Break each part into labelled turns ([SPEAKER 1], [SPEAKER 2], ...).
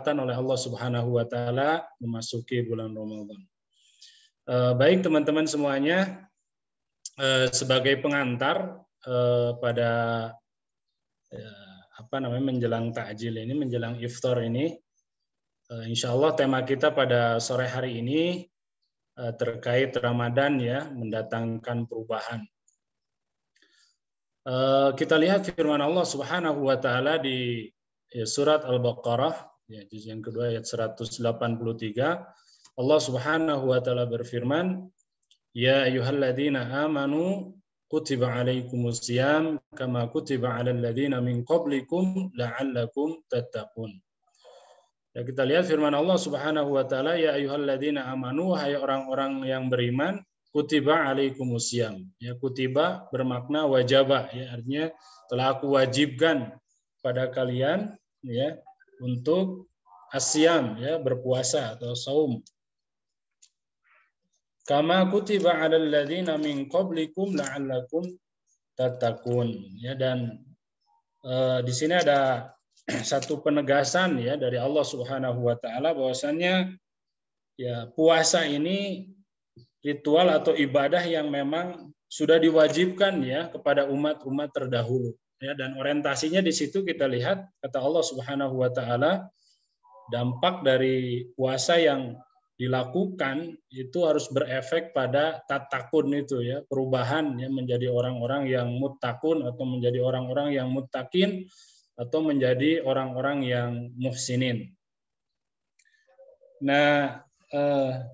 [SPEAKER 1] oleh Allah Subhanahu wa taala memasuki bulan Ramadan. Baik teman-teman semuanya, sebagai pengantar pada menjelang takjil ini, menjelang iftar ini, insya Allah tema kita pada sore hari ini terkait Ramadan ya, mendatangkan perubahan. Kita lihat firman Allah Subhanahu wa taala di surat Al-Baqarah ya, juz yang kedua ayat 183. Allah Subhanahu wa taala berfirman, "Ya ayyuhalladzina amanu kutiba alaikumus syiyam kama kutiba alal ladzina min qablikum la'allakum tattaqun." Ya, kita lihat firman Allah Subhanahu wa taala, "Ya ayyuhalladzina amanu," hai orang-orang yang beriman, kutiba alaikumus syiyam. Ya, kutiba bermakna wajaba ya, artinya telah aku wajibkan pada kalian ya untuk asyam ya, berpuasa atau saum. Kama kutiba 'alal ladzina min qablikum la'allakum tattaqun. Ya, dan di sini ada satu penegasan ya dari Allah Subhanahu wa taala bahwasannya ya puasa ini ritual atau ibadah yang memang sudah diwajibkan ya kepada umat-umat terdahulu. Ya, dan orientasinya di situ kita lihat kata Allah Subhanahu wa taala, dampak dari puasa yang dilakukan itu harus berefek pada tatakun itu ya, perubahan ya, menjadi orang-orang yang muttaqun atau menjadi orang-orang yang muttaqin atau menjadi orang-orang yang muhsinin. Nah,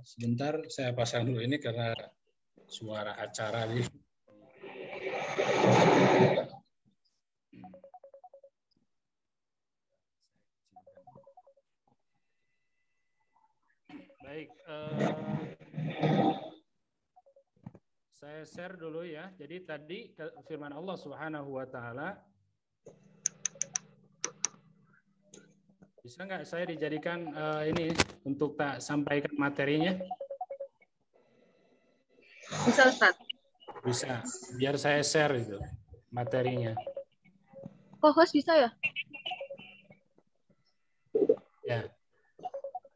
[SPEAKER 1] sebentar saya pasang dulu ini karena suara acara di baik, saya share dulu ya. Jadi tadi firman Allah Subhanahu wa taala, bisa nggak saya dijadikan ini untuk tak sampaikan materinya?
[SPEAKER 2] Bisa Ustaz.
[SPEAKER 1] Bisa, biar saya share itu materinya.
[SPEAKER 2] Kok host bisa ya?
[SPEAKER 1] Ya.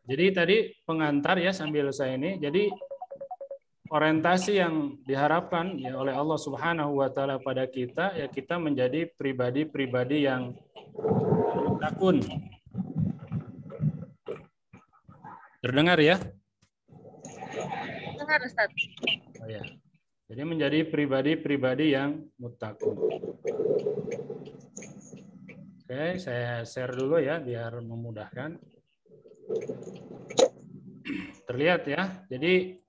[SPEAKER 1] Jadi tadi pengantar ya sambil saya ini. Jadi orientasi yang diharapkan ya oleh Allah Subhanahu wa taala pada kita ya, kita menjadi pribadi-pribadi yang takun. Terdengar ya?
[SPEAKER 2] Dengar Ustaz.
[SPEAKER 1] Oh ya. Jadi menjadi pribadi-pribadi yang muttaqun. Oke, saya share dulu ya biar memudahkan. Terlihat ya. Jadi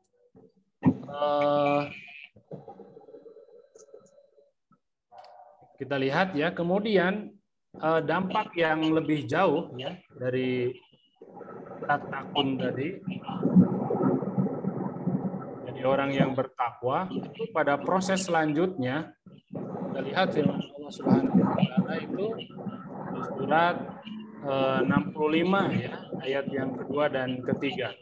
[SPEAKER 1] kita lihat ya, kemudian dampak yang lebih jauh ya dari tatakun tadi, jadi orang yang bertakwa itu pada proses selanjutnya kita lihat firman Allah Subhanahu wa taala itu di surat 65 ya, ayat yang kedua dan ketiga.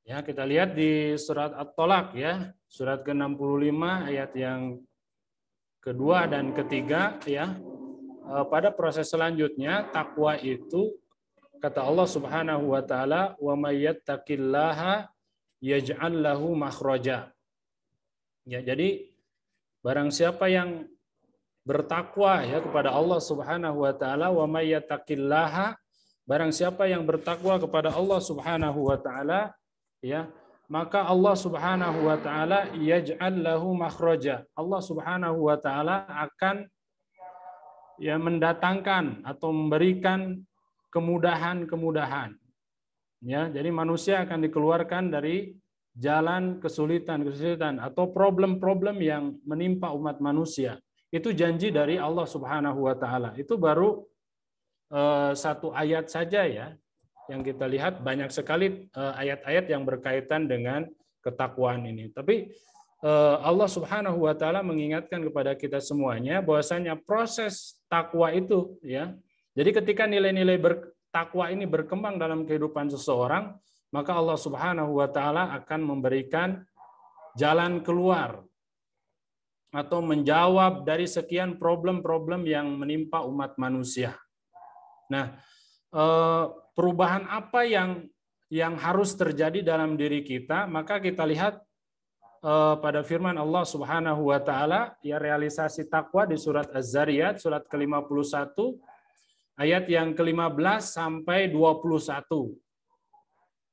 [SPEAKER 1] Ya, kita lihat di surat At-Tolak ya, surat ke-65 ayat yang kedua dan ketiga ya. Pada proses selanjutnya takwa itu kata Allah Subhanahu wa taala, "Wa may yattaqillaha yaj'al lahu makhraja." Ya, jadi barang siapa yang bertakwa ya kepada Allah Subhanahu wa taala, "Wa may yattaqillaha," barang siapa yang bertakwa kepada Allah Subhanahu wa taala ya, maka Allah Subhanahu wa taala yaj'al lahu makhraja. Allah Subhanahu wa taala akan ya mendatangkan atau memberikan kemudahan-kemudahan. Ya, jadi manusia akan dikeluarkan dari jalan kesulitan-kesulitan atau problem-problem yang menimpa umat manusia. Itu janji dari Allah Subhanahu wa taala. Itu baru satu ayat saja ya. Yang kita lihat banyak sekali ayat-ayat yang berkaitan dengan ketakwaan ini. Tapi Allah Subhanahu wa taala mengingatkan kepada kita semuanya bahwasanya proses takwa itu ya. Jadi ketika nilai-nilai takwa ini berkembang dalam kehidupan seseorang, maka Allah Subhanahu wa taala akan memberikan jalan keluar atau menjawab dari sekian problem-problem yang menimpa umat manusia. Nah, perubahan apa yang harus terjadi dalam diri kita? Maka kita lihat pada firman Allah Subhanahu wa taala, ya, realisasi takwa di surat Az-Zariyat surat ke-51 ayat yang ke-15 sampai 21.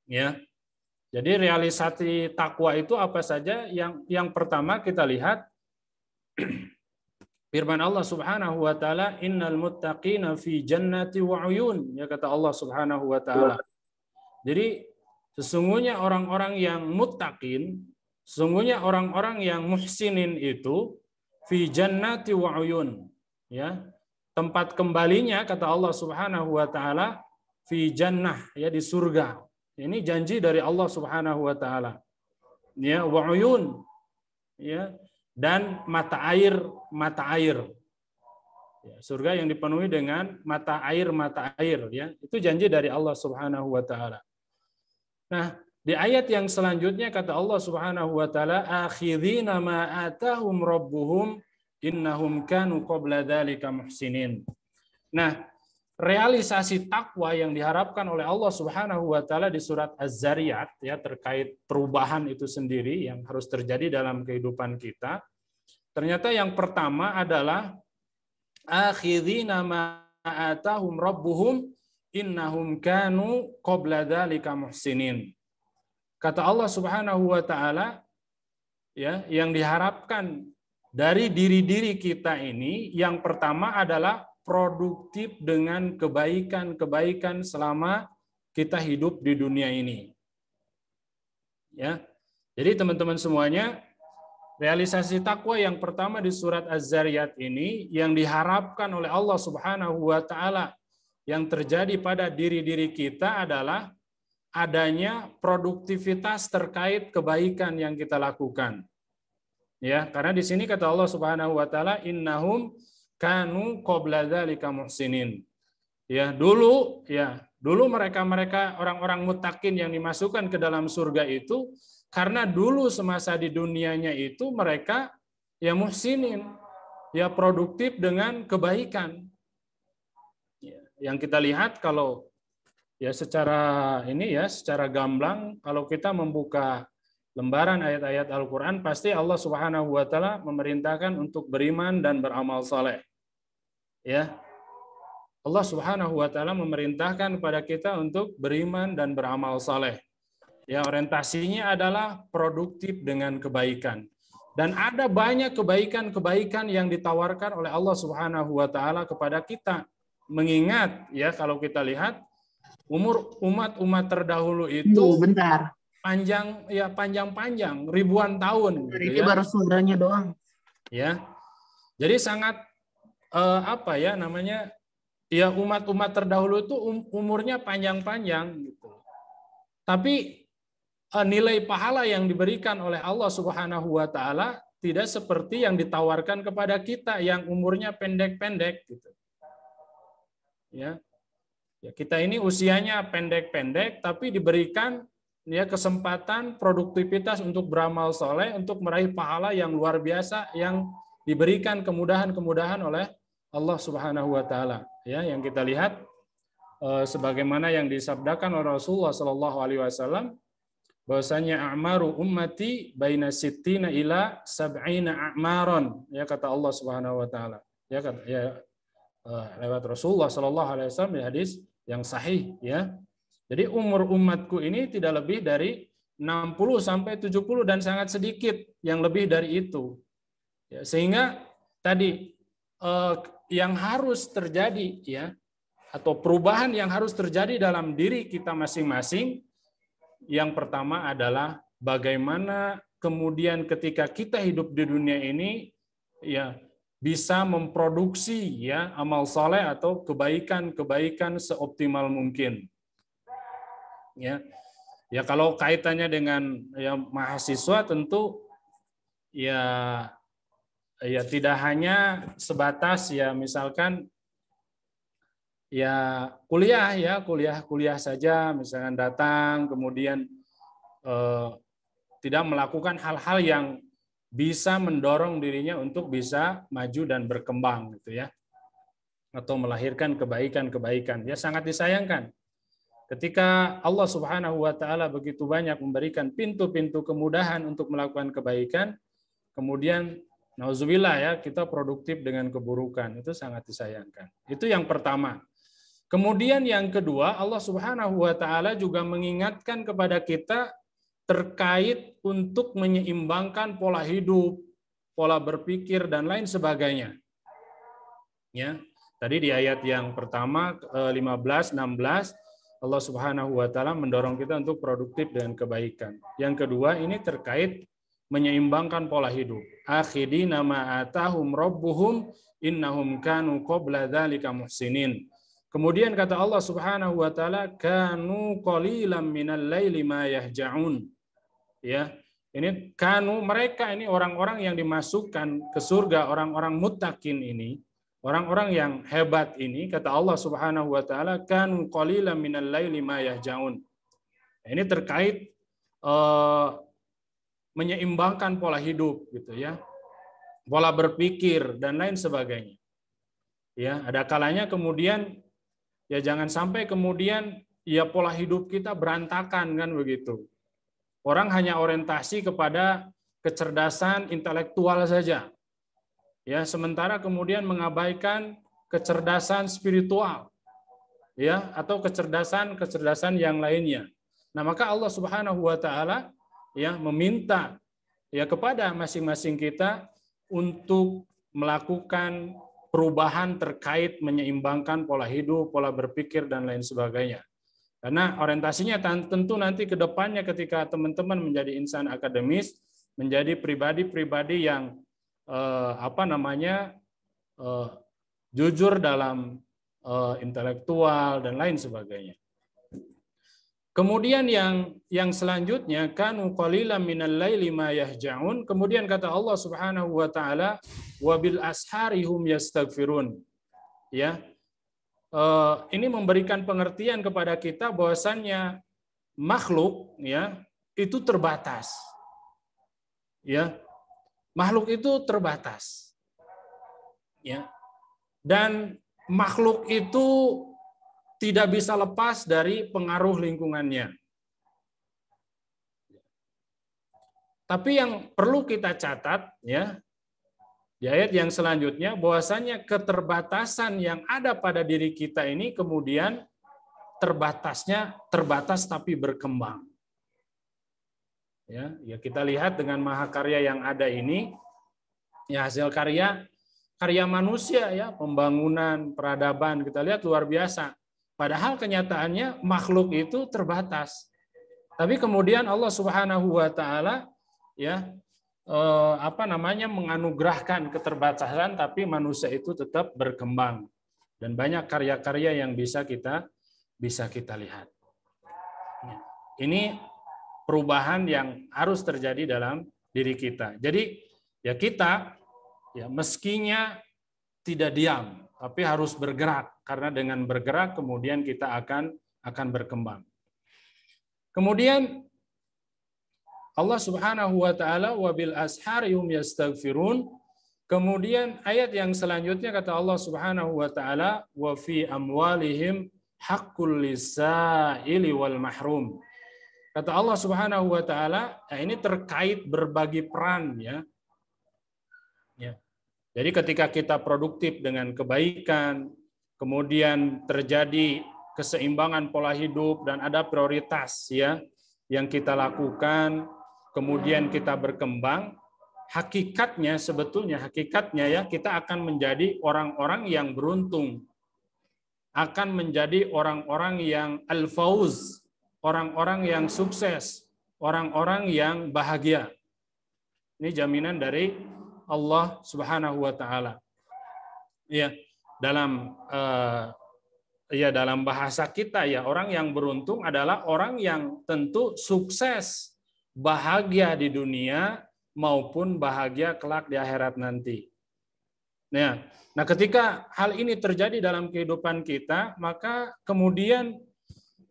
[SPEAKER 1] Ya. Jadi realisasi takwa itu apa saja? Yang pertama kita lihat firman Allah Subhanahu wa taala, innal muttaqina fi jannati wa uyun, ya, kata Allah Subhanahu wa taala. Jadi sesungguhnya orang-orang yang muttaqin, sesungguhnya orang-orang yang muhsinin itu fi jannati wa uyun, ya. Tempat kembalinya, kata Allah Subhanahu wa taala, fi jannah, ya, di surga. Ini janji dari Allah Subhanahu wa taala. Ya, wa uyun, ya, dan mata air. Ya, surga yang dipenuhi dengan mata air, ya. Itu janji dari Allah Subhanahu wa taala. Nah, di ayat yang selanjutnya kata Allah Subhanahu wa taala, akhidhina ma atahum rabbuhum innahum kanu qabla dzalika muhsinin. Nah, realisasi takwa yang diharapkan oleh Allah Subhanahu wa taala di surat Az-Zariyat, ya, terkait perubahan itu sendiri yang harus terjadi dalam kehidupan kita. Ternyata yang pertama adalah akhidhina ma atahum rabbuhum innahum kanu qabla dzalika muhsinin. Kata Allah Subhanahu wa taala, ya, yang diharapkan dari diri kita ini yang pertama adalah produktif dengan kebaikan-kebaikan selama kita hidup di dunia ini. Ya. Jadi teman-teman semuanya, realisasi takwa yang pertama di surat Az-Zariyat ini yang diharapkan oleh Allah Subhanahu wa taala yang terjadi pada diri-diri kita adalah adanya produktivitas terkait kebaikan yang kita lakukan. Ya, karena di sini kata Allah Subhanahu wa taala, innahum kanu qabla dzalika muhsinin. Ya, dulu mereka orang-orang muttaqin yang dimasukkan ke dalam surga itu karena dulu semasa di dunianya itu mereka ya muhsinin, ya produktif dengan kebaikan. Ya, yang kita lihat kalau ya secara gamblang, kalau kita membuka lembaran ayat-ayat Al-Quran, pasti Allah Subhanahu wa taala memerintahkan untuk beriman dan beramal saleh. Ya. Allah Subhanahu wa taala memerintahkan kepada kita untuk beriman dan beramal saleh. Ya, orientasinya adalah produktif dengan kebaikan. Dan ada banyak kebaikan-kebaikan yang ditawarkan oleh Allah Subhanahu wa taala kepada kita. Mengingat, ya, kalau kita lihat umur umat-umat terdahulu itu panjang ribuan tahun, gitu,
[SPEAKER 3] ini
[SPEAKER 1] ya.
[SPEAKER 3] baru suaranya doang.
[SPEAKER 1] Ya. Jadi sangat ya, umat-umat terdahulu itu umurnya panjang-panjang, gitu. Tapi nilai pahala yang diberikan oleh Allah Subhanahu wa taala tidak seperti yang ditawarkan kepada kita yang umurnya pendek-pendek, gitu. Ya. Ya, kita ini usianya pendek-pendek tapi diberikan, ya, kesempatan produktivitas untuk beramal soleh, untuk meraih pahala yang luar biasa yang diberikan kemudahan-kemudahan oleh Allah Subhanahu wa taala, ya, yang kita lihat sebagaimana yang disabdakan oleh Rasulullah sallallahu alaihi wasallam bahwasanya a'maru ummati baina sittina ila sab'ina a'maron, ya, kata Allah Subhanahu wa taala. Ya, lewat Rasulullah sallallahu alaihi wasallam di hadis yang sahih, ya. Jadi umur umatku ini tidak lebih dari 60 sampai 70 dan sangat sedikit yang lebih dari itu. Ya, sehingga tadi yang harus terjadi, ya, atau perubahan yang harus terjadi dalam diri kita masing-masing, yang pertama adalah bagaimana kemudian ketika kita hidup di dunia ini, ya, bisa memproduksi, ya, amal saleh atau kebaikan-kebaikan seoptimal mungkin. Ya. Ya, kalau kaitannya dengan, ya, mahasiswa tentu ya tidak hanya sebatas, ya, misalkan ya kuliah saja, misalkan datang kemudian tidak melakukan hal-hal yang bisa mendorong dirinya untuk bisa maju dan berkembang gitu ya. Atau melahirkan kebaikan-kebaikan. Ya sangat disayangkan. Ketika Allah Subhanahu wa taala begitu banyak memberikan pintu-pintu kemudahan untuk melakukan kebaikan, kemudian nauzubillah ya, kita produktif dengan keburukan. Itu sangat disayangkan. Itu yang pertama. Kemudian yang kedua, Allah Subhanahu wa taala juga mengingatkan kepada kita terkait untuk menyeimbangkan pola hidup, pola berpikir dan lain sebagainya. Ya. Tadi di ayat yang pertama 15 16 Allah Subhanahu wa taala mendorong kita untuk produktif dengan kebaikan. Yang kedua ini terkait menyeimbangkan pola hidup. Akhidina ma atahum rabbuhum innahum kanu qabla dzalika muhsinin. Kemudian kata Allah Subhanahu wa taala kanu qalilan minal laili ma yahja'un. Ya. Ini kanu, mereka ini orang-orang yang dimasukkan ke surga, orang-orang muttaqin ini, orang-orang yang hebat ini, kata Allah Subhanahu wa taala kanu qalilan minal laili ma yahja'un. Ini terkait menyeimbangkan pola hidup gitu ya. Pola berpikir dan lain sebagainya. Ya, ada kalanya kemudian ya jangan sampai kemudian ya pola hidup kita berantakan kan begitu. Orang hanya orientasi kepada kecerdasan intelektual saja. Ya, sementara kemudian mengabaikan kecerdasan spiritual. Ya, atau kecerdasan yang lainnya. Nah, maka Allah Subhanahu wa taala ya meminta ya kepada masing-masing kita untuk melakukan perubahan terkait menyeimbangkan pola hidup, pola berpikir dan lain sebagainya. Karena orientasinya tentu nanti ke depannya ketika teman-teman menjadi insan akademis, menjadi pribadi-pribadi yang jujur dalam intelektual dan lain sebagainya. Kemudian yang selanjutnya kanu qalilan minal laili ma yahja'un. Kemudian kata Allah Subhanahu wa taala wa bil ashari hum yastaghfirun. Ya. Ini memberikan pengertian kepada kita bahwasannya makhluk ya itu terbatas. Ya. Makhluk itu terbatas. Ya. Dan makhluk itu tidak bisa lepas dari pengaruh lingkungannya. Tapi yang perlu kita catat ya di ayat yang selanjutnya bahwasanya keterbatasan yang ada pada diri kita ini kemudian terbatas tapi berkembang. Ya kita lihat dengan mahakarya yang ada ini ya hasil karya manusia ya, pembangunan, peradaban kita lihat luar biasa. Padahal kenyataannya makhluk itu terbatas. Tapi kemudian Allah Subhanahu wa taala ya menganugerahkan keterbatasan tapi manusia itu tetap berkembang dan banyak karya-karya yang bisa kita lihat. Ini perubahan yang harus terjadi dalam diri kita. Jadi ya kita ya meskinya tidak diam tapi harus bergerak karena dengan bergerak kemudian kita akan berkembang. Kemudian Allah Subhanahu wa taala wa bil ashari hum yastaghfirun. Kemudian ayat yang selanjutnya kata Allah Subhanahu wa taala wa fi amwalihim haqqul lisaili wal mahrum. Kata Allah Subhanahu wa taala, ini terkait berbagi peran ya. Jadi ketika kita produktif dengan kebaikan, kemudian terjadi keseimbangan pola hidup dan ada prioritas ya yang kita lakukan, kemudian kita berkembang, hakikatnya ya kita akan menjadi orang-orang yang beruntung. Akan menjadi orang-orang yang al-fauz, orang-orang yang sukses, orang-orang yang bahagia. Ini jaminan dari Allah Subhanahu wa taala. Ya, dalam bahasa kita ya, orang yang beruntung adalah orang yang tentu sukses, bahagia di dunia maupun bahagia kelak di akhirat nanti. Nah, ketika hal ini terjadi dalam kehidupan kita, maka kemudian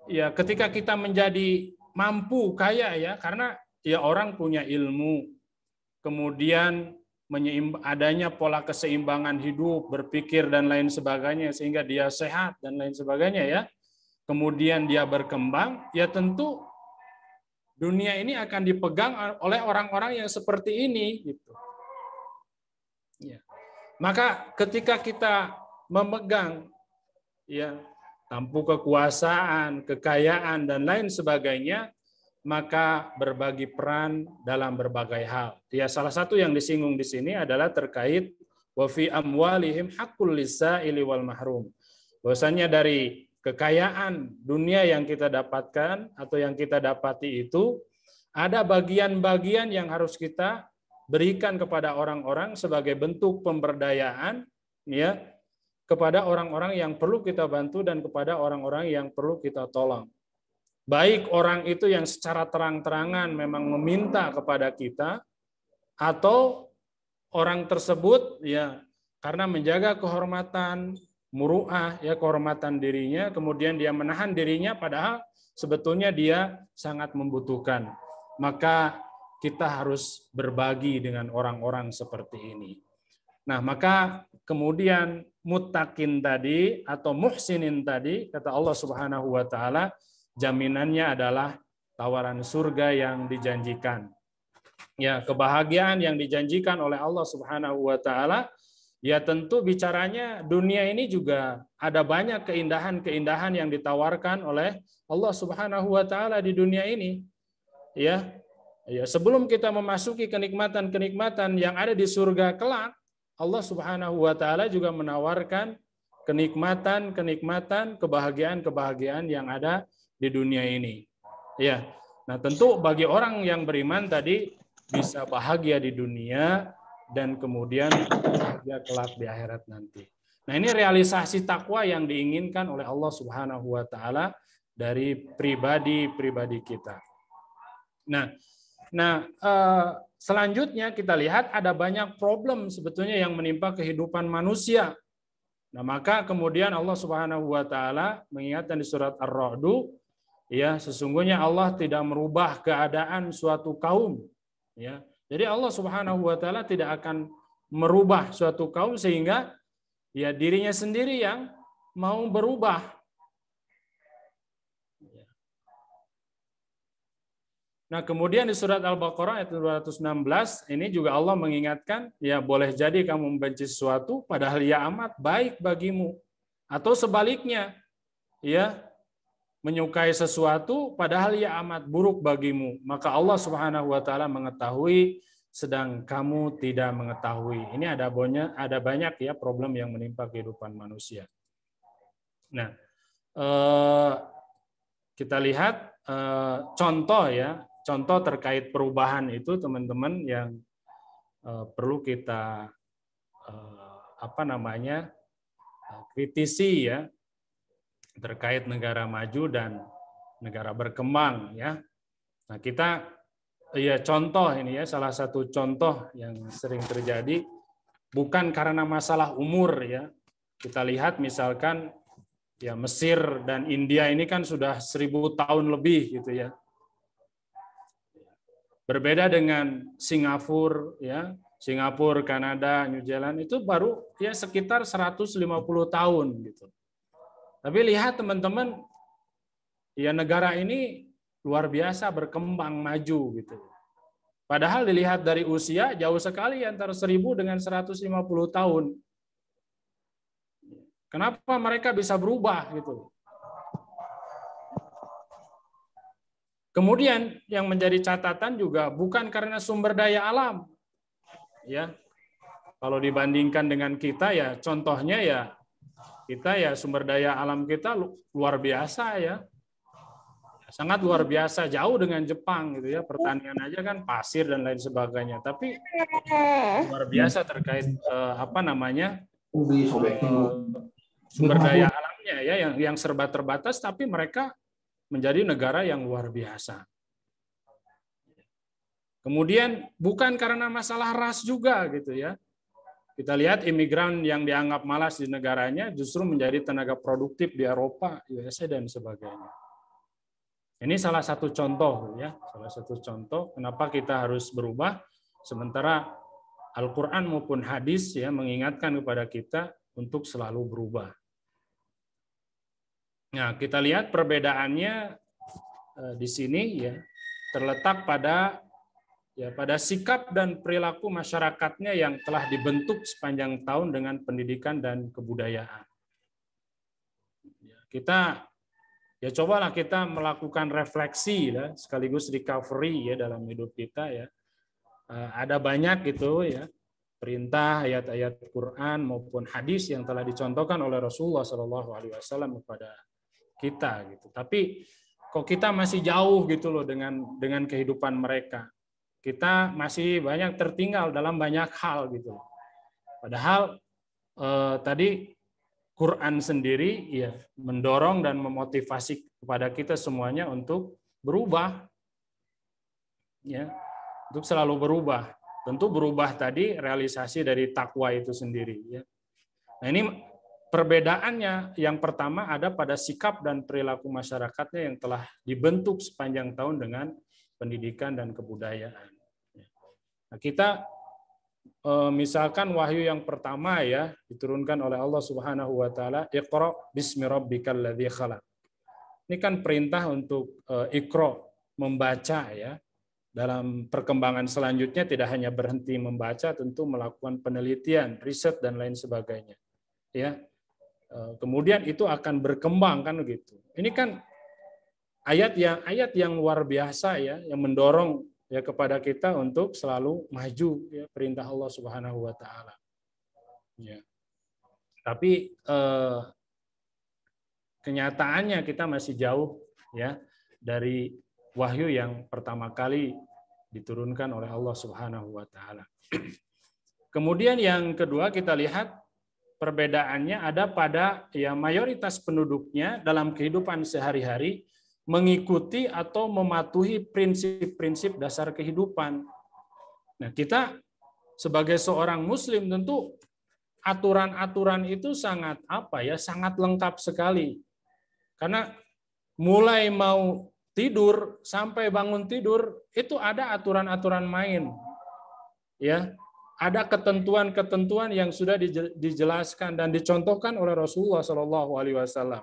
[SPEAKER 1] ya ketika kita menjadi mampu kaya ya, karena ya orang punya ilmu, kemudian adanya pola keseimbangan hidup, berpikir dan lain sebagainya sehingga dia sehat dan lain sebagainya ya. Kemudian dia berkembang, ya tentu dunia ini akan dipegang oleh orang-orang yang seperti ini gitu. Ya. Maka ketika kita memegang ya tampuk kekuasaan, kekayaan dan lain sebagainya, maka berbagi peran dalam berbagai hal. Ya, salah satu yang disinggung di sini adalah terkait wa fi amwalihim haqqul lisaili wal mahrum. Bahwasanya dari kekayaan dunia yang kita dapatkan atau yang kita dapati itu ada bagian-bagian yang harus kita berikan kepada orang-orang sebagai bentuk pemberdayaan ya kepada orang-orang yang perlu kita bantu dan kepada orang-orang yang perlu kita tolong. Baik orang itu yang secara terang-terangan memang meminta kepada kita atau orang tersebut ya karena menjaga kehormatan, muru'ah ya kehormatan dirinya, kemudian dia menahan dirinya padahal sebetulnya dia sangat membutuhkan. Maka kita harus berbagi dengan orang-orang seperti ini. Nah, maka kemudian muttaqin tadi atau muhsinin tadi kata Allah Subhanahu wa taala jaminannya adalah tawaran surga yang dijanjikan. Ya, kebahagiaan yang dijanjikan oleh Allah Subhanahu wa taala ya tentu bicaranya dunia ini juga ada banyak keindahan-keindahan yang ditawarkan oleh Allah Subhanahu wa taala di dunia ini. Ya. Ya, sebelum kita memasuki kenikmatan-kenikmatan yang ada di surga kelak, Allah Subhanahu wa taala juga menawarkan kenikmatan-kenikmatan, kebahagiaan-kebahagiaan yang ada di dunia ini. Ya. Nah, tentu bagi orang yang beriman tadi bisa bahagia di dunia dan kemudian bahagia kelak di akhirat nanti. Nah, ini realisasi takwa yang diinginkan oleh Allah Subhanahu wa taala dari pribadi-pribadi kita. Nah, selanjutnya kita lihat ada banyak problem sebetulnya yang menimpa kehidupan manusia. Nah, maka kemudian Allah Subhanahu wa taala mengingatkan di surat Ar-Ra'd, ya, sesungguhnya Allah tidak merubah keadaan suatu kaum, ya. Jadi Allah Subhanahu wa taala tidak akan merubah suatu kaum sehingga ya dirinya sendiri yang mau berubah. Nah, kemudian di surat Al-Baqarah ayat 216 ini juga Allah mengingatkan, ya boleh jadi kamu membenci sesuatu padahal ia amat baik bagimu. Atau sebaliknya, ya menyukai sesuatu padahal ia amat buruk bagimu. Maka Allah Subhanahu wa taala mengetahui sedang kamu tidak mengetahui. Ini ada banyak ya problem yang menimpa kehidupan manusia. Nah, kita lihat contoh terkait perubahan itu teman-teman yang perlu kita kritisi ya terkait negara maju dan negara berkembang ya. Nah, kita ya contoh ini ya salah satu contoh yang sering terjadi bukan karena masalah umur ya. Kita lihat misalkan ya Mesir dan India ini kan sudah 1000 tahun lebih gitu ya. Berbeda dengan Singapura, ya, Singapura, Kanada, New Zealand itu baru ya sekitar 150 tahun gitu. Tapi lihat teman-teman, ya negara ini luar biasa berkembang maju gitu. Padahal dilihat dari usia jauh sekali antara 1000 dengan 150 tahun. Kenapa mereka bisa berubah gitu? Kemudian yang menjadi catatan juga bukan karena sumber daya alam. Ya. Kalau dibandingkan dengan kita ya contohnya ya kita ya sumber daya alam kita luar biasa ya. Sangat luar biasa jauh dengan Jepang gitu ya. Pertanian aja kan pasir dan lain sebagainya. Tapi luar biasa terkait sumber daya alamnya ya yang serba terbatas tapi mereka menjadi negara yang luar biasa. Kemudian bukan karena masalah ras juga gitu ya. Kita lihat imigran yang dianggap malas di negaranya justru menjadi tenaga produktif di Eropa, USA dan sebagainya. Ini salah satu contoh ya, salah satu contoh kenapa kita harus berubah sementara Al-Qur'an maupun hadis ya mengingatkan kepada kita untuk selalu berubah. Nah, kita lihat perbedaannya di sini ya terletak pada sikap dan perilaku masyarakatnya yang telah dibentuk sepanjang tahun dengan pendidikan dan kebudayaan. Cobalah kita melakukan refleksi ya, sekaligus recovery ya dalam hidup kita ya. Ada banyak gitu ya perintah ayat-ayat Quran maupun hadis yang telah dicontohkan oleh Rasulullah SAW kepada kita gitu. Tapi kok kita masih jauh gitu loh dengan kehidupan mereka. Kita masih banyak tertinggal dalam banyak hal gitu. Padahal tadi Quran sendiri ya mendorong dan memotivasi kepada kita semuanya untuk berubah. Ya, untuk selalu berubah. Tentu berubah tadi realisasi dari takwa itu sendiri ya. Nah, ini perbedaannya yang pertama ada pada sikap dan perilaku masyarakatnya yang telah dibentuk sepanjang tahun dengan pendidikan dan kebudayaan. Nah, kita misalkan wahyu yang pertama ya diturunkan oleh Allah Subhanahu wa taala, Iqra bismi rabbikal ladzi khalaq. Ini kan perintah untuk Iqra, membaca ya. Dalam perkembangan selanjutnya tidak hanya berhenti membaca, tentu melakukan penelitian, riset dan lain sebagainya. Ya. Kemudian itu akan berkembang kan gitu. Ini kan ayat yang luar biasa ya yang mendorong ya kepada kita untuk selalu maju ya perintah Allah Subhanahu wa taala. Ya. Tapi kenyataannya kita masih jauh ya dari wahyu yang pertama kali diturunkan oleh Allah Subhanahu wa taala. Kemudian yang kedua kita lihat perbedaannya ada pada ya mayoritas penduduknya dalam kehidupan sehari-hari mengikuti atau mematuhi prinsip-prinsip dasar kehidupan. Nah, kita sebagai seorang muslim tentu aturan-aturan itu sangat sangat lengkap sekali. Karena mulai mau tidur sampai bangun tidur itu ada aturan-aturan main. Ya. Ada ketentuan-ketentuan yang sudah dijelaskan dan dicontohkan oleh Rasulullah SAW.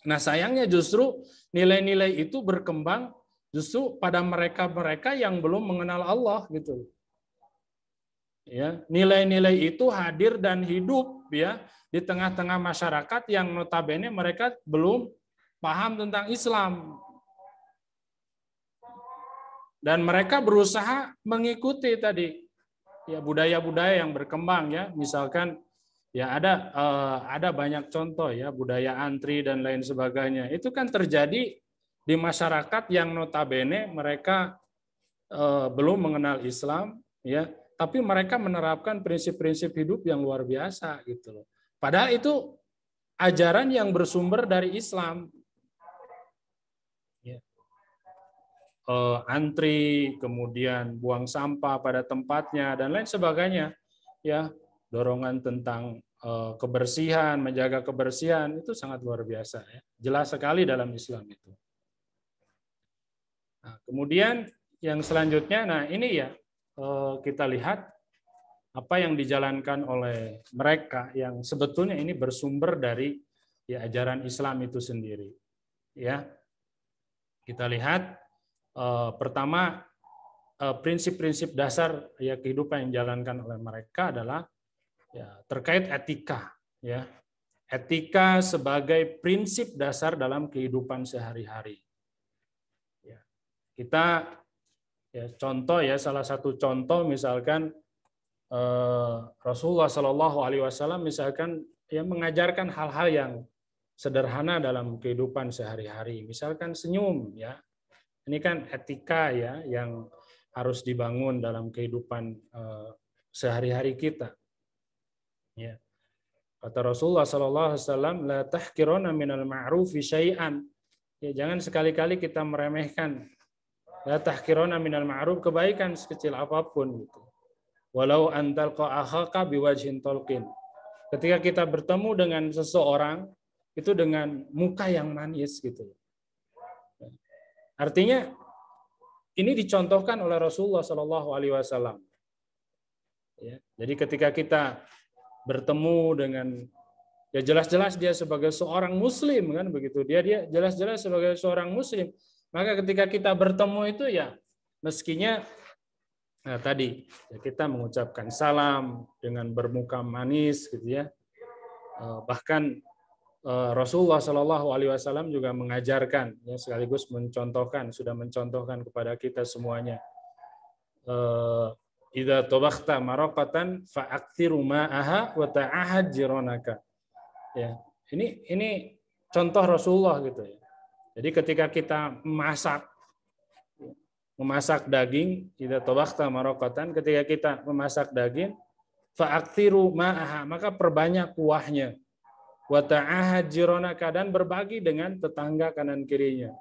[SPEAKER 1] Nah, sayangnya justru nilai-nilai itu berkembang justru pada mereka-mereka yang belum mengenal Allah gitu. Ya, nilai-nilai itu hadir dan hidup ya di tengah-tengah masyarakat yang notabene mereka belum paham tentang Islam. Dan mereka berusaha mengikuti tadi ya budaya-budaya yang berkembang ya, misalkan ya ada banyak contoh ya budaya antri dan lain sebagainya. Itu kan terjadi di masyarakat yang notabene mereka belum mengenal Islam ya, tapi mereka menerapkan prinsip-prinsip hidup yang luar biasa gitu loh. Padahal itu ajaran yang bersumber dari Islam. Ya. Antri, kemudian buang sampah pada tempatnya dan lain sebagainya. Ya, dorongan tentang kebersihan, menjaga kebersihan itu sangat luar biasa ya. Jelas sekali dalam Islam itu. Nah, kemudian yang selanjutnya, nah ini ya kita lihat apa yang dijalankan oleh mereka yang sebetulnya ini bersumber dari ya ajaran Islam itu sendiri. Ya, kita lihat pertama prinsip-prinsip dasar ya kehidupan yang dijalankan oleh mereka adalah ya terkait etika. Ya, etika sebagai prinsip dasar dalam kehidupan sehari-hari. Ya, kita ya contoh ya salah satu contoh misalkan Rasulullah SAW misalkan ya mengajarkan hal-hal yang sederhana dalam kehidupan sehari-hari, misalkan senyum ya, ini kan etika ya yang harus dibangun dalam kehidupan sehari-hari kita. Ya. Kata Rasulullah SAW, la tahkiruna minal ma'rufi syai'an. Ya, jangan sekali-kali kita meremehkan. La tahkiruna minal ma'ruf, kebaikan sekecil apapun gitu. Walau antalqa akhaka biwajhin talqin. Ketika kita bertemu dengan seseorang itu dengan muka yang manis gitu. Artinya ini dicontohkan oleh Rasulullah Shallallahu Alaihi Wasallam. Ya, jadi ketika kita bertemu dengan, ya jelas-jelas dia sebagai seorang Muslim kan begitu, dia jelas-jelas sebagai seorang Muslim. Maka ketika kita bertemu itu ya meskinya tadi ya kita mengucapkan salam dengan bermuka manis gitu ya. Bahkan Rasulullah Shallallahu Alaihi Wasallam juga mengajarkan ya, sekaligus sudah mencontohkan kepada kita semuanya. Idza tabakhta maraqatan fa'aktsiru ma'aha wa ta'ahad jiranaka. Ya, ini contoh Rasulullah gitu ya. Jadi ketika kita memasak daging, idza tabakhta maraqatan, ketika kita memasak daging, fa'aktsiru ma'aha, maka perbanyak kuahnya. Wa ta'ahad jiranaka, dan berbagi dengan tetangga kanan kirinya.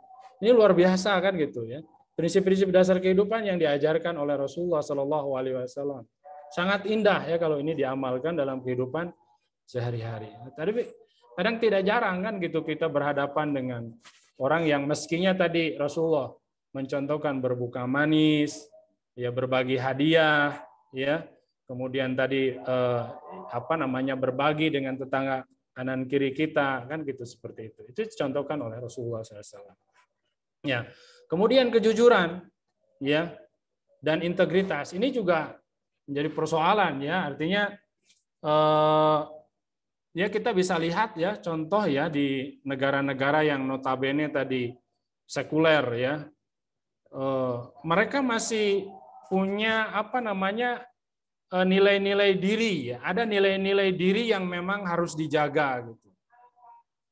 [SPEAKER 1] Ini luar biasa kan gitu ya. Prinsip-prinsip dasar kehidupan yang diajarkan oleh Rasulullah Shallallahu Alaihi Wasallam. Sangat indah ya kalau ini diamalkan dalam kehidupan sehari-hari. Tapi kadang tidak jarang kan gitu kita berhadapan dengan orang yang meskinya tadi Rasulullah mencontohkan berbuka manis, ya berbagi hadiah, ya kemudian tadi berbagi dengan tetangga kanan kiri kita kan gitu, seperti itu. Itu dicontohkan oleh Rasulullah SAW. Ya, kemudian kejujuran, ya, dan integritas ini juga menjadi persoalan ya. Artinya ya kita bisa lihat ya contoh ya di negara-negara yang notabene tadi sekuler ya. Mereka masih punya nilai-nilai diri ya. Ada nilai-nilai diri yang memang harus dijaga gitu.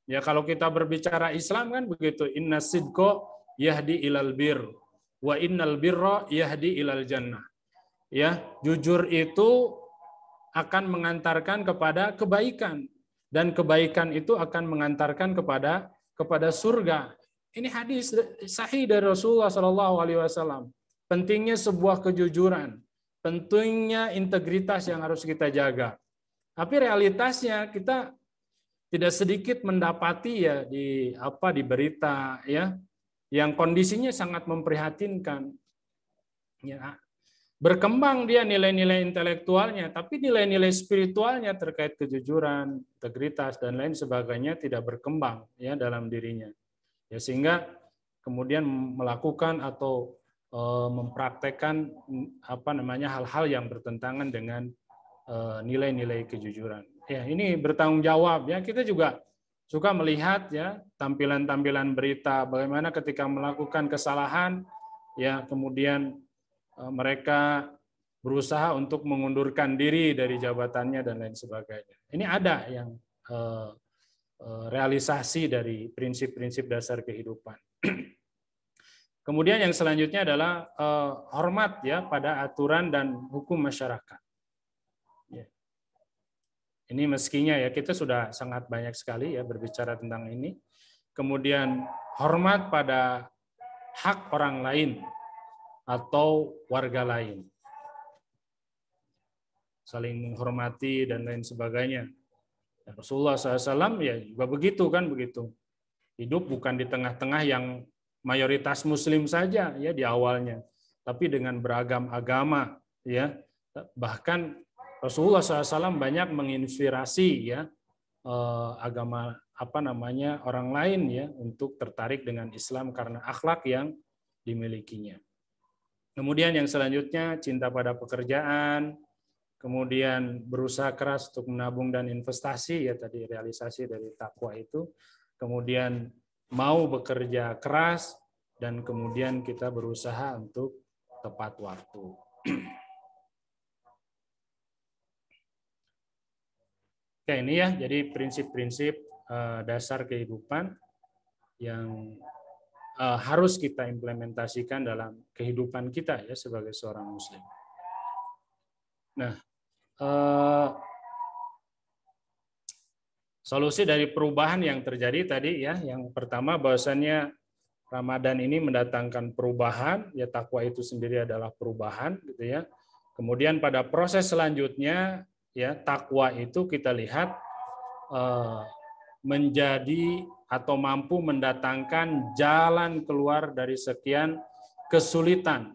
[SPEAKER 1] Ya kalau kita berbicara Islam kan begitu, inna sidqa yahdi ilal bir wa innal birra yahdi ilal jannah. Ya, jujur itu akan mengantarkan kepada kebaikan dan kebaikan itu akan mengantarkan kepada surga. Ini hadis sahih dari Rasulullah Shallallahu Alaihi Wasallam. Pentingnya sebuah kejujuran, pentingnya integritas yang harus kita jaga. Tapi realitasnya kita tidak sedikit mendapati ya di berita ya yang kondisinya sangat memprihatinkan. Ya, berkembang dia nilai-nilai intelektualnya, tapi nilai-nilai spiritualnya terkait kejujuran, integritas dan lain sebagainya tidak berkembang ya dalam dirinya. Ya sehingga kemudian melakukan atau mempraktekkan hal-hal yang bertentangan dengan nilai-nilai kejujuran. Ya, ini bertanggung jawab ya. Kita juga suka melihat ya tampilan-tampilan berita bagaimana ketika melakukan kesalahan ya kemudian mereka berusaha untuk mengundurkan diri dari jabatannya dan lain sebagainya. Ini ada yang realisasi dari prinsip-prinsip dasar kehidupan. Kemudian yang selanjutnya adalah hormat ya pada aturan dan hukum masyarakat. Ya. Ini meskinya ya kita sudah sangat banyak sekali ya berbicara tentang ini. Kemudian hormat pada hak orang lain atau warga lain. Saling menghormati dan lain sebagainya. Rasulullah SAW ya juga begitu kan begitu. Hidup bukan di tengah-tengah yang mayoritas Muslim saja ya di awalnya, tapi dengan beragam agama ya. Bahkan Rasulullah SAW banyak menginspirasi ya agama orang lain ya untuk tertarik dengan Islam karena akhlak yang dimilikinya. Kemudian yang selanjutnya cinta pada pekerjaan. Kemudian berusaha keras untuk menabung dan investasi, ya tadi realisasi dari takwa itu. Kemudian mau bekerja keras, dan kemudian kita berusaha untuk tepat waktu. Oke, ini ya, jadi prinsip-prinsip dasar kehidupan yang harus kita implementasikan dalam kehidupan kita ya sebagai seorang Muslim. Nah, solusi dari perubahan yang terjadi tadi ya, yang pertama bahwasannya Ramadan ini mendatangkan perubahan, ya takwa itu sendiri adalah perubahan gitu ya. Kemudian pada proses selanjutnya ya takwa itu kita lihat menjadi atau mampu mendatangkan jalan keluar dari sekian kesulitan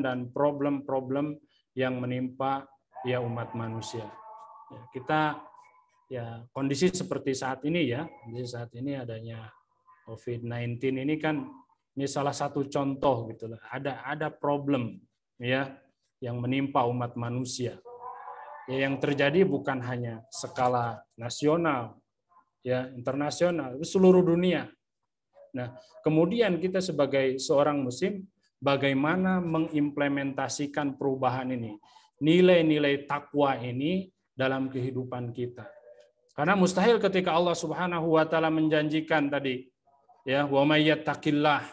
[SPEAKER 1] dan problem-problem yang menimpa ya umat manusia. Ya, kita ya kondisi seperti saat ini ya, kondisi saat ini adanya COVID-19 ini kan ini salah satu contoh gitu lah. Ada problem ya yang menimpa umat manusia. Ya, yang terjadi bukan hanya skala nasional, ya internasional, seluruh dunia. Nah, kemudian kita sebagai seorang muslim bagaimana mengimplementasikan perubahan ini, nilai-nilai takwa ini dalam kehidupan kita. Karena mustahil ketika Allah Subhanahu wa taala menjanjikan tadi, ya, wa may yattaqillah,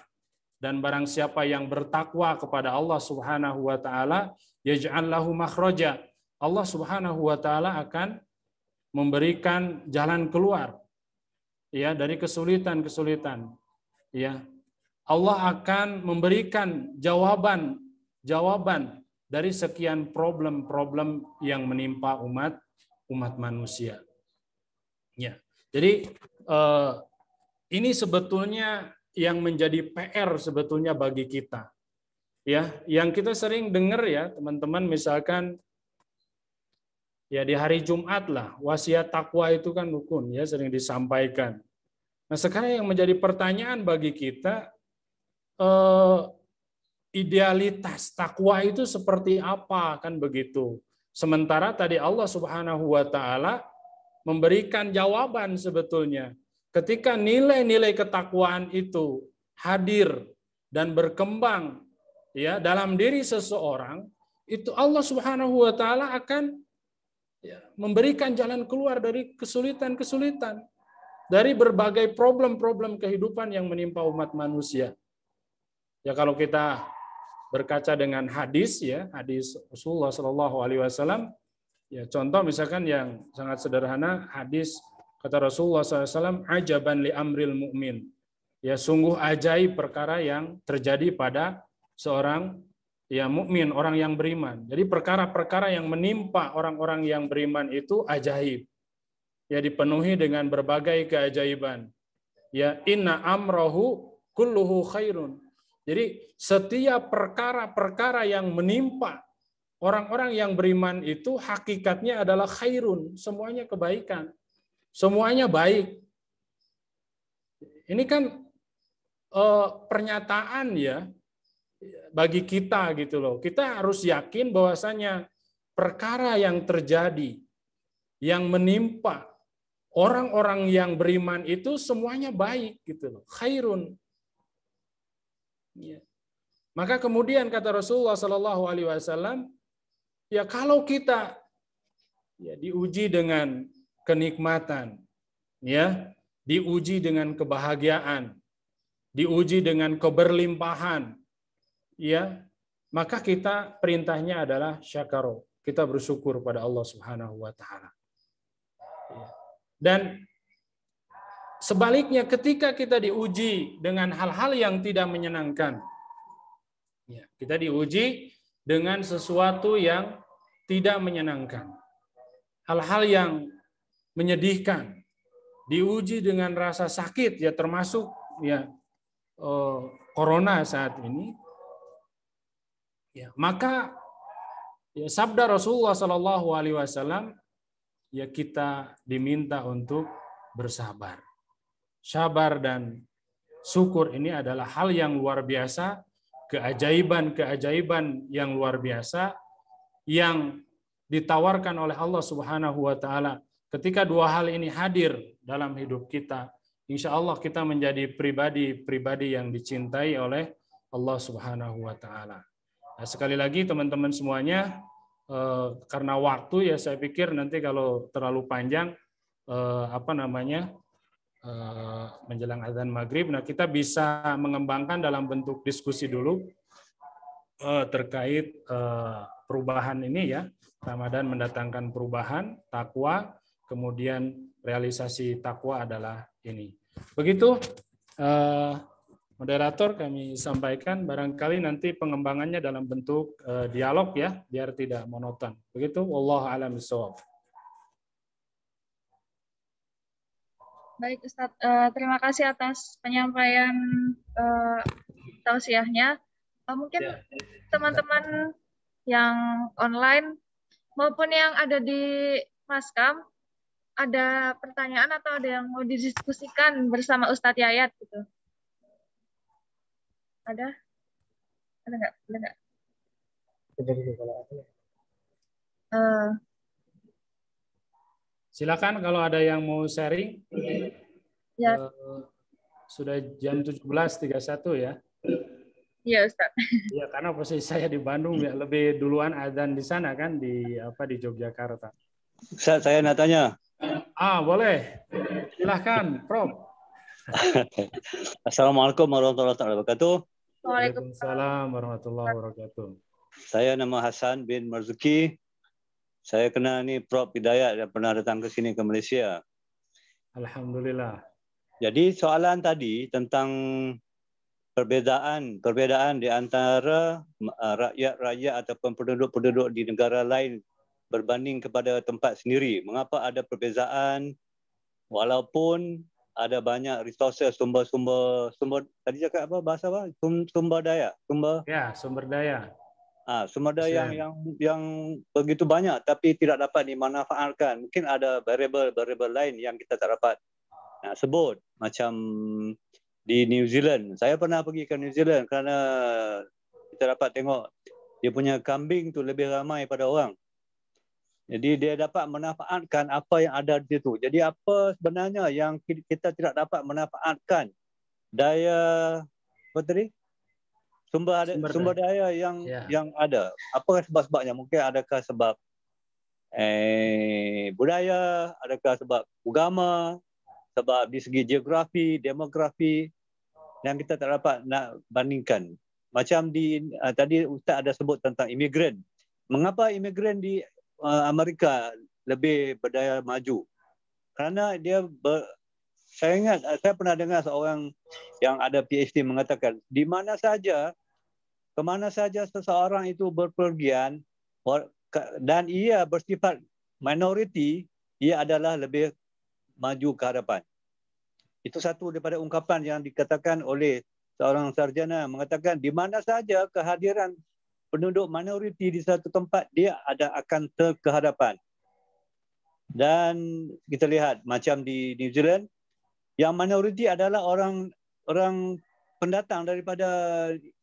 [SPEAKER 1] dan barang siapa yang bertakwa kepada Allah Subhanahu wa taala, yaj'al lahu makhraja. Allah Subhanahu wa taala akan memberikan jalan keluar ya dari kesulitan-kesulitan. Ya. Allah akan memberikan jawaban dari sekian problem-problem yang menimpa umat manusia. Ya. Jadi ini sebetulnya yang menjadi PR sebetulnya bagi kita. Ya, yang kita sering dengar ya, teman-teman, misalkan ya di hari Jumat lah, wasiat takwa itu kan rukun ya, sering disampaikan. Nah, sekarang yang menjadi pertanyaan bagi kita, idealitas takwa itu seperti apa, kan begitu. Sementara tadi Allah Subhanahu wa taala memberikan jawaban sebetulnya. Ketika nilai-nilai ketakwaan itu hadir dan berkembang ya dalam diri seseorang, itu Allah Subhanahu wa taala akan memberikan jalan keluar dari kesulitan-kesulitan, dari berbagai problem-problem kehidupan yang menimpa umat manusia. Ya, kalau kita berkaca dengan hadis ya, hadis Rasulullah Shallallahu alaihi wasallam, ya contoh misalkan yang sangat sederhana, hadis kata Rasulullah SAW, ajaban li amril mu'min. Ya, sungguh ajaib perkara yang terjadi pada seorang ya mukmin, orang yang beriman. Jadi perkara-perkara yang menimpa orang-orang yang beriman itu ajaib. Ya, dipenuhi dengan berbagai keajaiban. Ya, inna amrohu kulluhu khairun. Jadi setiap perkara-perkara yang menimpa orang-orang yang beriman itu hakikatnya adalah khairun, semuanya kebaikan. Semuanya baik. Ini kan pernyataan ya bagi kita gitu loh. Kita harus yakin bahwasanya perkara yang terjadi yang menimpa orang-orang yang beriman itu semuanya baik gitu loh, khairun. Ya. Maka kemudian kata Rasulullah Shallallahu alaihi wasallam, ya kalau kita ya diuji dengan kenikmatan, ya, diuji dengan kebahagiaan, diuji dengan keberlimpahan, ya, maka kita perintahnya adalah syakaro. Kita bersyukur pada Allah Subhanahu wa taala. Dan sebaliknya ketika kita diuji dengan hal-hal yang tidak menyenangkan, ya, kita diuji dengan sesuatu yang tidak menyenangkan, hal-hal yang menyedihkan, diuji dengan rasa sakit, ya termasuk ya corona saat ini, ya maka ya, sabda Rasulullah Shallallahu alaihi wasallam, ya kita diminta untuk bersabar. Sabar dan syukur ini adalah hal yang luar biasa, keajaiban-keajaiban yang luar biasa yang ditawarkan oleh Allah Subhanahu wa taala. Ketika dua hal ini hadir dalam hidup kita, insya Allah kita menjadi pribadi yang dicintai oleh Allah Subhanahu wa taala. Nah, sekali lagi teman-teman semuanya, karena waktu ya saya pikir nanti kalau terlalu panjang menjelang azan maghrib, nah kita bisa mengembangkan dalam bentuk diskusi dulu terkait perubahan ini ya. Ramadan mendatangkan perubahan, takwa, kemudian realisasi takwa adalah ini. Begitu moderator kami sampaikan, barangkali nanti pengembangannya dalam bentuk dialog ya, biar tidak monoton. Begitu, wallahu a'lam bishawab.
[SPEAKER 2] Baik Ustadz, terima kasih atas penyampaian tausiahnya. Mungkin
[SPEAKER 1] Ya.
[SPEAKER 2] teman-teman yang online maupun yang ada di Maskam ada pertanyaan atau ada yang mau didiskusikan bersama Ustadz Yayat gitu? Ada? Ada nggak? Ada nggak?
[SPEAKER 1] Silakan kalau ada yang mau sharing.
[SPEAKER 2] Ya,
[SPEAKER 1] Sudah jam 17.31 ya.
[SPEAKER 2] iya Ustadz.
[SPEAKER 1] Iya, karena posisi saya di Bandung ya, lebih duluan adzan di sana kan di Yogyakarta.
[SPEAKER 3] Saya nak tanya.
[SPEAKER 1] Boleh. Silahkan, Prof.
[SPEAKER 3] Assalamualaikum warahmatullahi wabarakatuh.
[SPEAKER 1] Waalaikumsalam warahmatullahi wabarakatuh.
[SPEAKER 3] Saya nama Hasan bin Marzuki. Saya kenal ni Prof Hidayat yang pernah datang ke sini ke Malaysia.
[SPEAKER 1] Alhamdulillah.
[SPEAKER 3] Jadi soalan tadi tentang perbezaan di antara rakyat-rakyat ataupun penduduk-penduduk di negara lain berbanding kepada tempat sendiri. Mengapa ada perbezaan walaupun ada banyak resources, sumber tadi cakap apa bahasa apa? Sumber daya.
[SPEAKER 1] Sumber daya.
[SPEAKER 3] Sumber daya yang begitu banyak tapi tidak dapat dimanfaatkan. Mungkin ada variable lain yang kita tak dapat sebut, macam di New Zealand. Saya pernah pergi ke New Zealand kerana kita dapat tengok dia punya kambing tu lebih ramai pada orang. Jadi dia dapat memanfaatkan apa yang ada di situ. Jadi apa sebenarnya yang kita tidak dapat memanfaatkan daya apa tadi? Sumber daya yang ada. Apa sebab-sebabnya? Mungkin adakah sebab budaya, adakah sebab agama, sebab di segi geografi, demografi yang kita tak dapat nak bandingkan. Macam tadi Ustaz ada sebut tentang imigran. Mengapa imigran di Amerika lebih berdaya maju? Kerana saya ingat saya pernah dengar seorang yang ada PhD mengatakan ke mana saja seseorang itu berpergian dan ia bersifat minoriti, ia adalah lebih maju ke hadapan. Itu satu daripada ungkapan yang dikatakan oleh seorang sarjana, mengatakan di mana saja kehadiran penduduk minoriti di satu tempat, dia akan ke hadapan. Dan kita lihat macam di New Zealand, yang minoriti adalah orang pendatang daripada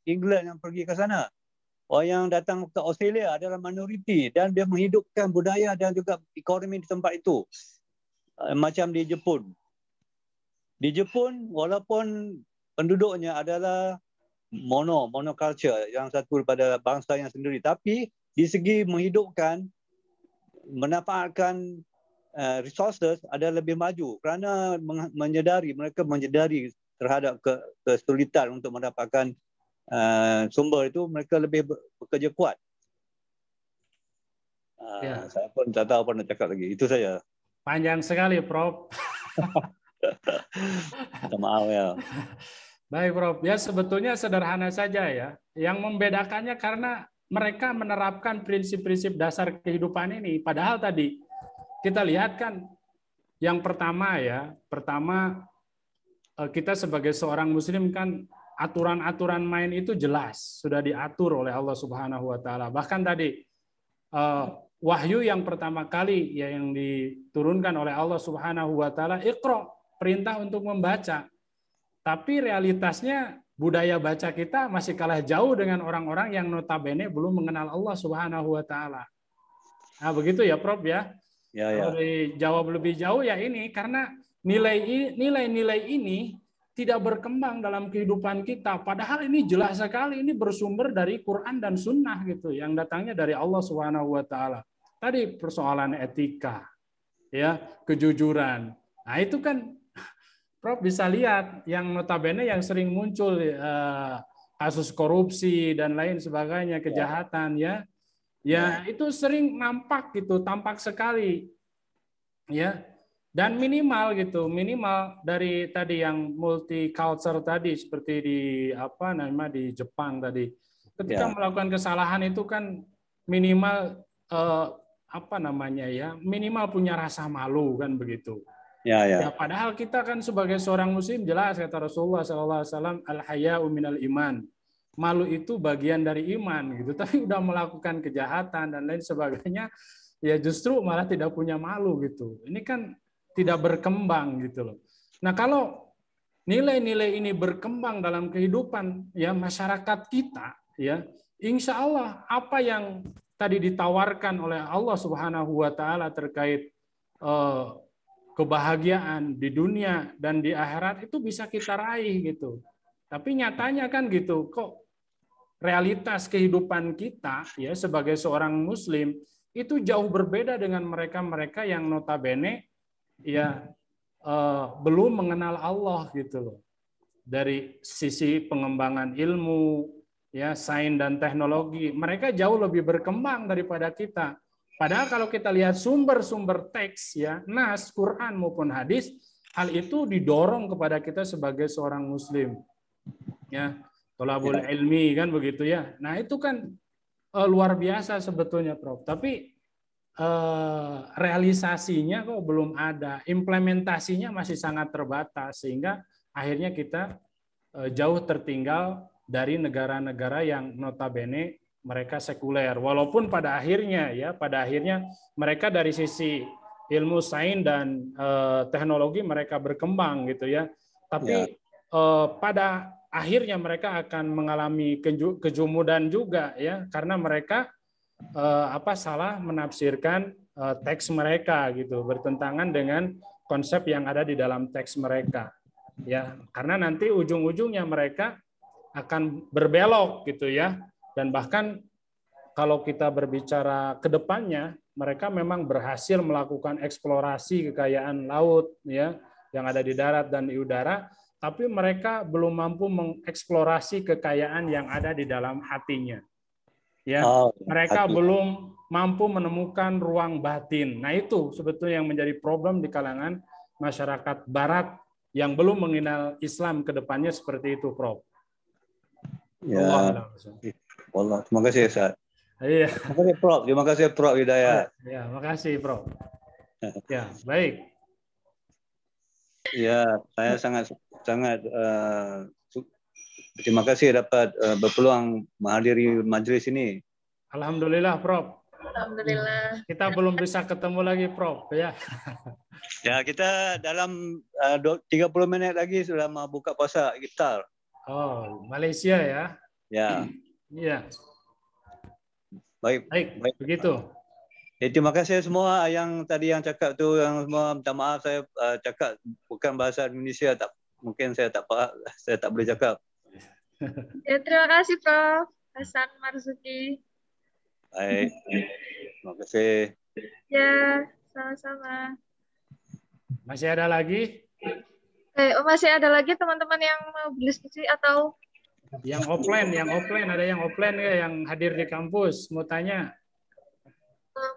[SPEAKER 3] England yang pergi ke sana. Orang yang datang ke Australia adalah minoriti dan dia menghidupkan budaya dan juga ekonomi di tempat itu. Macam di Jepun. Di Jepun, walaupun penduduknya adalah monoculture, yang satu daripada bangsa yang sendiri, tapi di segi menghidupkan, memanfaatkan resources ada lebih maju kerana mereka menyedari terhadap kesulitan untuk mendapatkan sumber itu, mereka lebih bekerja kuat. Saya pun tak tahu apa nak cakap lagi. Itu saja.
[SPEAKER 1] Panjang sekali, Prof.
[SPEAKER 3] Minta maaf ya.
[SPEAKER 1] Baik, Prof. Ya sebetulnya sederhana saja ya. Yang membedakannya karena mereka menerapkan prinsip-prinsip dasar kehidupan ini. Padahal tadi kita lihat kan yang pertama kita sebagai seorang muslim kan aturan-aturan main itu jelas, sudah diatur oleh Allah Subhanahu wa taala. Bahkan tadi wahyu yang pertama kali yang diturunkan oleh Allah Subhanahu wa taala, Iqra, perintah untuk membaca. Tapi realitasnya budaya baca kita masih kalah jauh dengan orang-orang yang notabene belum mengenal Allah Subhanahu wa taala. Nah, begitu ya, Prof ya. Kalau dijawab lebih jauh ya ini karena nilai-nilai ini tidak berkembang dalam kehidupan kita. Padahal ini jelas sekali, ini bersumber dari Quran dan Sunnah gitu, yang datangnya dari Allah Subhanahu wa taala. Tadi persoalan etika, ya, kejujuran. Nah, itu kan Prof bisa lihat yang notabene yang sering muncul kasus korupsi dan lain sebagainya, kejahatan ya. Ya, itu sering nampak gitu, tampak sekali. Ya. Dan minimal dari tadi yang multicultural tadi seperti di di Jepang tadi. Ketika melakukan kesalahan itu kan minimal minimal punya rasa malu kan begitu.
[SPEAKER 3] Ya, ya.
[SPEAKER 1] Ya, padahal kita kan sebagai seorang muslim jelas kata Rasulullah SAW, al-haya'u minal iman. Malu itu bagian dari iman gitu. Tapi udah melakukan kejahatan dan lain sebagainya, ya justru malah tidak punya malu gitu. Ini kan tidak berkembang gitu loh. Nah, kalau nilai-nilai ini berkembang dalam kehidupan ya masyarakat kita, ya insya Allah apa yang tadi ditawarkan oleh Allah Subhanahu Wa Taala terkait kebahagiaan di dunia dan di akhirat itu bisa kita raih gitu. Tapi nyatanya kan gitu, kok realitas kehidupan kita ya sebagai seorang muslim itu jauh berbeda dengan mereka-mereka yang notabene ya belum mengenal Allah gitu loh. Dari sisi pengembangan ilmu, ya sains dan teknologi, mereka jauh lebih berkembang daripada kita. Padahal kalau kita lihat sumber-sumber teks ya, nas, Quran maupun hadis, hal itu didorong kepada kita sebagai seorang muslim. Ya, thalabul ilmi kan begitu ya. Nah, itu kan luar biasa sebetulnya, Prof. Tapi realisasinya kok belum ada, implementasinya masih sangat terbatas sehingga akhirnya kita jauh tertinggal dari negara-negara yang notabene mereka sekuler. Walaupun pada akhirnya mereka dari sisi ilmu sains dan teknologi mereka berkembang gitu ya. Tapi pada akhirnya mereka akan mengalami kejumudan juga ya karena mereka salah menafsirkan teks mereka gitu, bertentangan dengan konsep yang ada di dalam teks mereka. Ya, karena nanti ujung-ujungnya mereka akan berbelok gitu ya. Dan bahkan kalau kita berbicara ke depannya, mereka memang berhasil melakukan eksplorasi kekayaan laut ya yang ada di darat dan di udara, tapi mereka belum mampu mengeksplorasi kekayaan yang ada di dalam hatinya. Ya, mereka belum mampu menemukan ruang batin. Nah, itu sebetulnya yang menjadi problem di kalangan masyarakat barat yang belum mengenal Islam ke depannya seperti itu, Prof.
[SPEAKER 3] Ya. Allah, terima kasih Ustaz.
[SPEAKER 1] Iya.
[SPEAKER 3] Terima kasih Prof Hidayat.
[SPEAKER 1] Ya, makasih Prof. Ya, baik.
[SPEAKER 3] Ya, saya sangat terima kasih dapat berpeluang menghadiri majlis ini.
[SPEAKER 1] Alhamdulillah, Prof.
[SPEAKER 2] Alhamdulillah.
[SPEAKER 1] Kita belum bisa ketemu lagi, Prof. Ya.
[SPEAKER 3] Ya, kita dalam 30 menit lagi sudah mau buka puasa iftar.
[SPEAKER 1] Oh, Malaysia ya?
[SPEAKER 3] Ya.
[SPEAKER 1] Iya.
[SPEAKER 3] Baik,
[SPEAKER 1] begitu.
[SPEAKER 3] Terima kasih semua yang tadi yang cakap tu, yang semua minta maaf saya cakap bukan bahasa Indonesia, mungkin saya tak boleh cakap.
[SPEAKER 2] Ya, terima kasih Prof. Hasan Marzuki.
[SPEAKER 3] Baik, terima kasih.
[SPEAKER 2] Ya, sama-sama.
[SPEAKER 1] Masih ada lagi?
[SPEAKER 2] Masih ada lagi teman-teman yang mau berdiskusi atau
[SPEAKER 1] yang offline ada yang offline ya yang hadir di kampus mau tanya.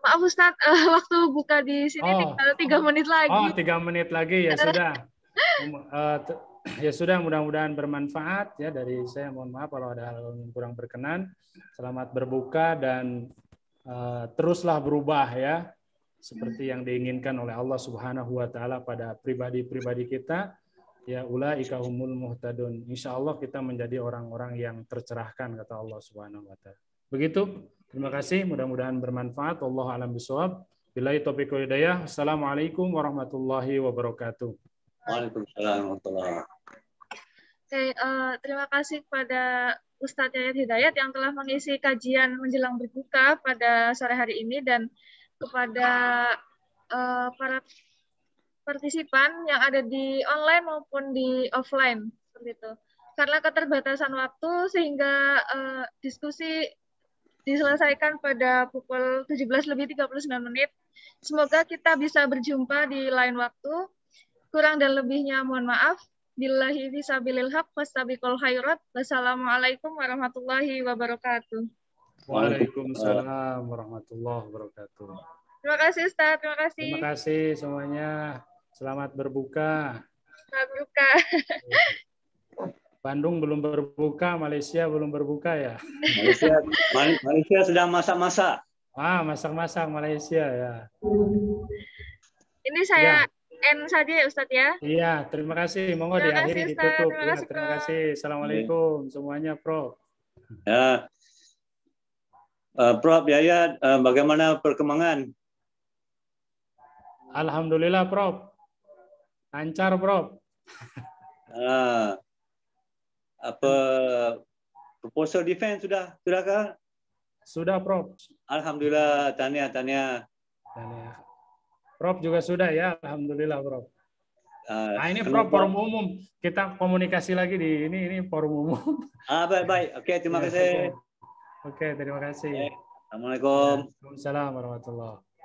[SPEAKER 2] Maaf Ustadz, waktu buka di sini tinggal 3 menit lagi.
[SPEAKER 1] Oh, 3 menit lagi ya sudah. Ya sudah, mudah-mudahan bermanfaat ya dari saya. Mohon maaf kalau ada hal yang kurang berkenan. Selamat berbuka dan teruslah berubah ya seperti yang diinginkan oleh Allah Subhanahu wa taala pada pribadi-pribadi kita. Ya ulaika humul muhtadun. Insyaallah kita menjadi orang-orang yang tercerahkan kata Allah Subhanahu wa taala. Begitu. Terima kasih, mudah-mudahan bermanfaat. Wallahu a'lam bishawab. Billahi taufiq wal hidayah. Assalamualaikum warahmatullahi wabarakatuh.
[SPEAKER 3] Waalaikumsalam warahmatullahi wabarakatuh.
[SPEAKER 2] Terima kasih kepada Ustadz Yayat Hidayat yang telah mengisi kajian menjelang berbuka pada sore hari ini dan kepada para partisipan yang ada di online maupun di offline seperti itu. Karena keterbatasan waktu sehingga diskusi diselesaikan pada pukul 17:39. Semoga kita bisa berjumpa di lain waktu. Kurang dan lebihnya mohon maaf. Billahi fisabilil haq wastabiqul khairat. Wassalamualaikum warahmatullahi wabarakatuh.
[SPEAKER 1] Waalaikumsalam warahmatullahi wabarakatuh.
[SPEAKER 2] Terima kasih Ustaz, terima kasih.
[SPEAKER 1] Terima kasih semuanya. Selamat berbuka.
[SPEAKER 2] Selamat berbuka.
[SPEAKER 1] Bandung belum berbuka, Malaysia belum berbuka ya.
[SPEAKER 3] Malaysia sedang masak-masak.
[SPEAKER 1] Masak-masak Malaysia ya.
[SPEAKER 2] Ini saya N saja ya Ustadz ya.
[SPEAKER 1] Iya, terima kasih. Monggo
[SPEAKER 2] Terima
[SPEAKER 1] diakhiri,
[SPEAKER 2] kasih, Ustadz.
[SPEAKER 1] ditutup.
[SPEAKER 2] Terima
[SPEAKER 1] Ya,
[SPEAKER 2] kasih,
[SPEAKER 1] terima
[SPEAKER 2] Prof.
[SPEAKER 1] kasih. Assalamualaikum semuanya, Prof.
[SPEAKER 3] Ya, Prof Yayat, bagaimana perkembangan?
[SPEAKER 1] Alhamdulillah, Prof. Lancar, Prof.
[SPEAKER 3] Apa proposal defense sudahkah?
[SPEAKER 1] Sudah, Prof.
[SPEAKER 3] Alhamdulillah, tahniah.
[SPEAKER 1] Dan ya, Prof juga sudah ya, Alhamdulillah, Prof. Nah, ini Prof forum umum. Kita komunikasi lagi di ini forum umum.
[SPEAKER 3] Baik. Oke, terima kasih.
[SPEAKER 1] Oke, terima kasih.
[SPEAKER 3] Assalamualaikum.
[SPEAKER 1] Waalaikumsalam warahmatullahi wabarakatuh.